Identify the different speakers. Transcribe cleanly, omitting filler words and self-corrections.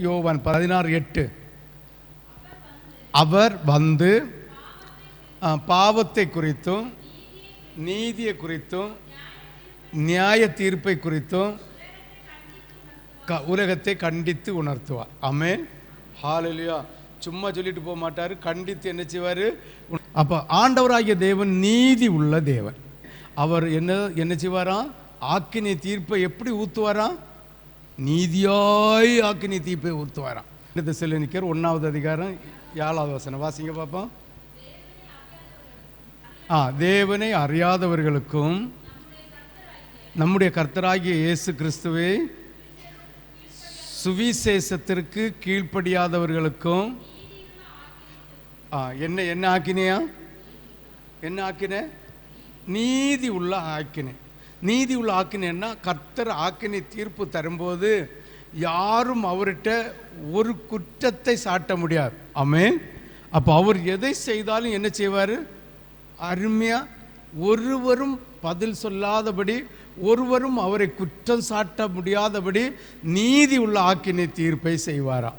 Speaker 1: யோவான் 16:8 அவர் வந்து பாவத்தை குறித்தும் நீதியை குறித்தும் நியாய தீர்ப்பை குறித்தும் உலகத்தை கண்டித்து உணர்த்துவார். ஆமென், ஹல்லேலூயா. சும்மா சொல்லிட்டு போக மாட்டார், கண்டித்து என்ன செய்வார். அப்போ ஆண்டவராகிய தேவன் நீதி உள்ள தேவன். அவர் என்ன செய்வாராம்? ஆக்கினை தீர்ப்பை எப்படி ஊற்றுவாராம்? நீதியாய் ஆக்கினை தீர்ப்பை ஊற்றுவாராம். தெசலோனிக்கர் 1:7 வாசிங்க பார்ப்போம். தேவனை அறியாதவர்களுக்கும் நம்முடைய கர்த்தராகிய இயேசு கிறிஸ்துவை சுவிசேஷத்திற்கு கீழ்ப்படியாதவர்களுக்கும் என்ன ஆக்கினையா? என்ன ஆக்கினை? நீதி உள்ள ஆக்கினை. நீதி உள்ள ஆக்கினைன்னா கர்த்தர் ஆக்கினை தீர்ப்பு தரும்போது யாரும் அவர்கிட்ட ஒரு குற்றத்தை சாட்ட முடியாது. ஆமென். அப்போ அவர் எதை செய்தாலும் என்ன செய்வார்? அருமையாக ஒருவரும் பதில் சொல்லாதபடி, ஒருவரும் அவரை குற்றம் சாட்ட முடியாதபடி நீதி உள்ள ஆக்கினை தீர்ப்பை செய்வாராம்.